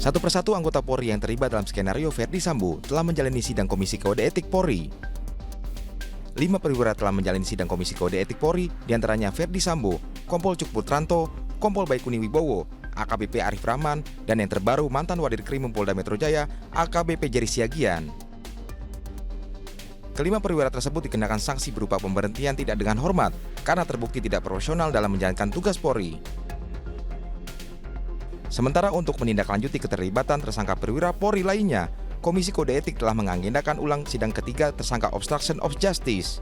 Satu persatu anggota Polri yang terlibat dalam skenario Verdi Sambo telah menjalani sidang Komisi Kode Etik Polri. 5 perwira telah menjalani sidang Komisi Kode Etik Polri, diantaranya Verdi Sambo, Kompol Cuk Putranto, Kompol Baikuni Wibowo, AKBP Arif Rahman, dan yang terbaru mantan Wadir Krim Polda Metro Jaya, AKBP Jerry Siagian. Kelima perwira tersebut dikenakan sanksi berupa pemberhentian tidak dengan hormat karena terbukti tidak profesional dalam menjalankan tugas Polri. Sementara untuk menindaklanjuti keterlibatan tersangka perwira Polri lainnya, Komisi Kode Etik telah mengagendakan ulang sidang ketiga tersangka obstruction of justice.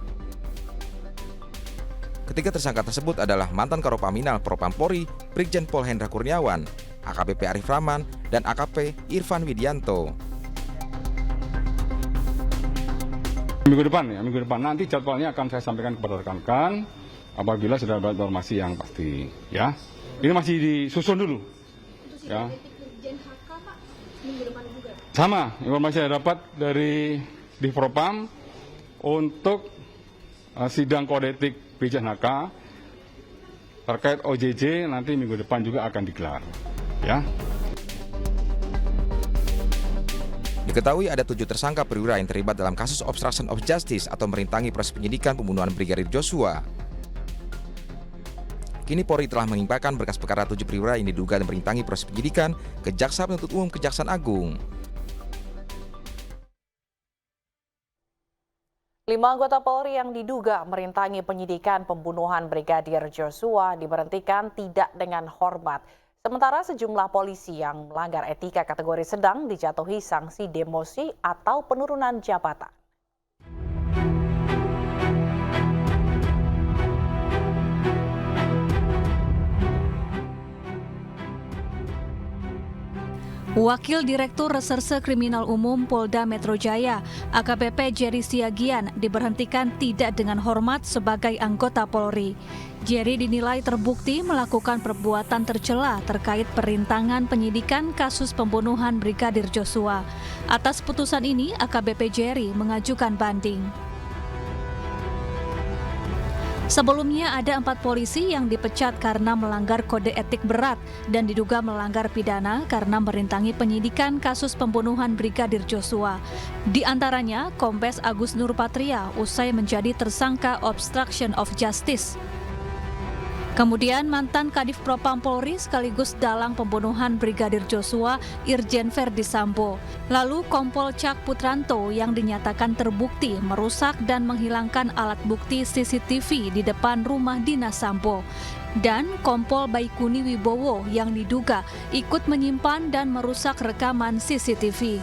Ketiga tersangka tersebut adalah mantan Karopaminal Propam Polri, Brigjen Pol Hendra Kurniawan, AKBP Arif Rahman, dan AKP Irfan Widianto. Minggu depan nanti jadwalnya akan saya sampaikan kepada rekan-rekan apabila sudah ada informasi yang pasti. Ya, ini masih disusun dulu. Ya. Sama, informasi saya dapat dari Divpropam untuk sidang kode etik Brigjen HK terkait OJJ nanti minggu depan juga akan digelar. Ya. Diketahui ada 7 tersangka perwira yang terlibat dalam kasus obstruction of justice atau merintangi proses penyidikan pembunuhan Brigadir Joshua. Kini Polri telah melimpahkan berkas perkara 7 perwira yang diduga merintangi proses penyidikan ke Jaksa Penuntut Umum Kejaksaan Agung. 5 anggota Polri yang diduga merintangi penyidikan pembunuhan Brigadir Joshua diberhentikan tidak dengan hormat. Sementara sejumlah polisi yang melanggar etika kategori sedang dijatuhi sanksi demosi atau penurunan jabatan. Wakil Direktur Reserse Kriminal Umum Polda Metro Jaya, AKBP Jerry Siagian, diberhentikan tidak dengan hormat sebagai anggota Polri. Jerry dinilai terbukti melakukan perbuatan tercela terkait perintangan penyidikan kasus pembunuhan Brigadir Joshua. Atas putusan ini, AKBP Jerry mengajukan banding. Sebelumnya ada 4 polisi yang dipecat karena melanggar kode etik berat dan diduga melanggar pidana karena merintangi penyidikan kasus pembunuhan Brigadir Joshua. Di antaranya Kombes Agus Nurpatria usai menjadi tersangka obstruction of justice. Kemudian mantan Kadif Propam Polri sekaligus dalang pembunuhan Brigadir Joshua, Irjen Verdi Sambo. Lalu Kompol Cuk Putranto yang dinyatakan terbukti merusak dan menghilangkan alat bukti CCTV di depan rumah dinas Sambo. Dan Kompol Baikuni Wibowo yang diduga ikut menyimpan dan merusak rekaman CCTV.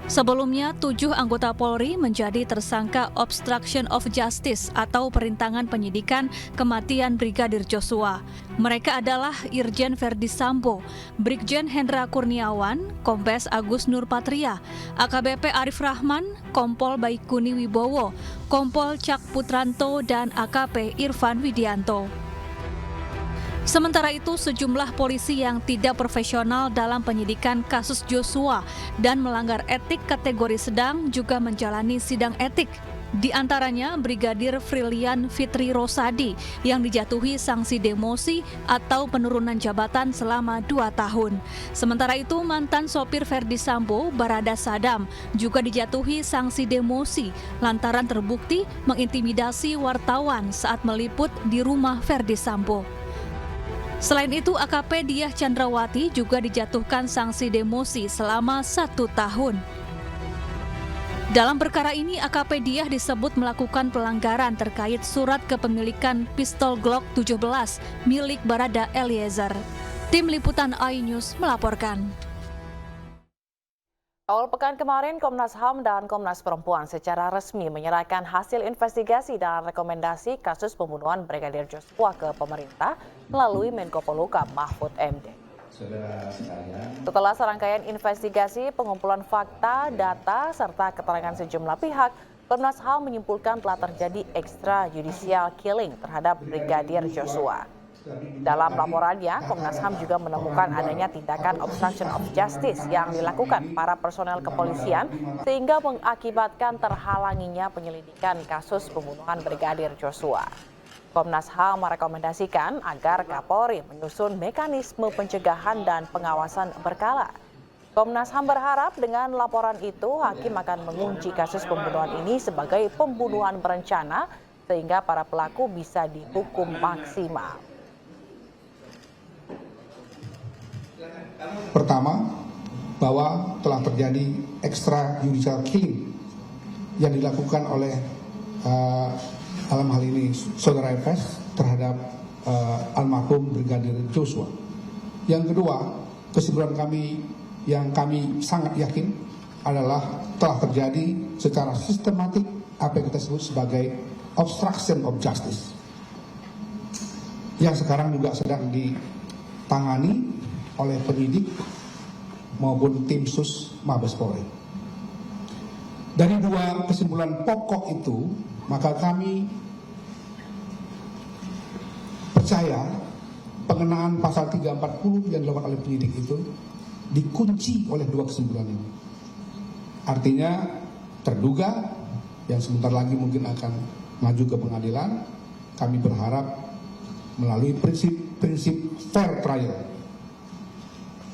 Sebelumnya, 7 anggota Polri menjadi tersangka obstruction of justice atau perintangan penyidikan kematian Brigadir Joshua. Mereka adalah Irjen Verdi Sambo, Brigjen Hendra Kurniawan, Kombes Agus Nurpatria, AKBP Arif Rahman, Kompol Baikuni Wibowo, Kompol Cuk Putranto, dan AKP Irfan Widianto. Sementara itu, sejumlah polisi yang tidak profesional dalam penyidikan kasus Joshua dan melanggar etik kategori sedang juga menjalani sidang etik. Di antaranya Brigadir Frilian Fitri Rosadi yang dijatuhi sanksi demosi atau penurunan jabatan selama 2 tahun. Sementara itu, mantan sopir Verdi Sambo, Barada Sadam, juga dijatuhi sanksi demosi lantaran terbukti mengintimidasi wartawan saat meliput di rumah Verdi Sambo. Selain itu, AKP Diah Chandrawati juga dijatuhkan sanksi demosi selama 1 tahun. Dalam perkara ini, AKP Diah disebut melakukan pelanggaran terkait surat kepemilikan pistol Glock 17 milik Barada Eliezer. Tim Liputan iNews melaporkan. Awal pekan kemarin, Komnas HAM dan Komnas Perempuan secara resmi menyerahkan hasil investigasi dan rekomendasi kasus pembunuhan Brigadir Joshua ke pemerintah melalui Menko Polhukam Mahfud MD. Setelah serangkaian investigasi, pengumpulan fakta, data, serta keterangan sejumlah pihak, Komnas HAM menyimpulkan telah terjadi extrajudicial killing terhadap Brigadir Joshua. Dalam laporannya, Komnas HAM juga menemukan adanya tindakan obstruction of justice yang dilakukan para personel kepolisian sehingga mengakibatkan terhalanginya penyelidikan kasus pembunuhan Brigadir Joshua. Komnas HAM merekomendasikan agar Kapolri menyusun mekanisme pencegahan dan pengawasan berkala. Komnas HAM berharap dengan laporan itu hakim akan mengunci kasus pembunuhan ini sebagai pembunuhan berencana sehingga para pelaku bisa dihukum maksimal. Pertama, bahwa telah terjadi extrajudicial killing yang dilakukan oleh dalam hal ini saudara FS terhadap almarhum Brigadir Joshua. Yang kedua, kesimpulan kami yang kami sangat yakin adalah telah terjadi secara sistematik apa yang kita sebut sebagai obstruction of justice yang sekarang juga sedang ditangani oleh penyidik maupun tim sus Mabes Polri. Dari dua kesimpulan pokok itu, maka kami percaya pengenaan pasal 340 yang dilakukan oleh penyidik itu dikunci oleh dua kesimpulan ini. Artinya terduga yang sebentar lagi mungkin akan maju ke pengadilan, kami berharap melalui prinsip fair trial,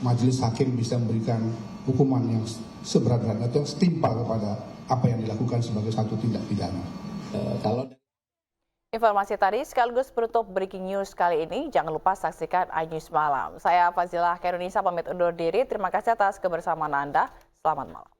majelis hakim bisa memberikan hukuman yang seberat-beratnya atau yang setimpal kepada apa yang dilakukan sebagai satu tindak pidana. Informasi tadi sekaligus penutup breaking news kali ini. Jangan lupa saksikan iNews Malam. Saya Fazilah Kairunisa pamit undur diri. Terima kasih atas kebersamaan Anda. Selamat malam.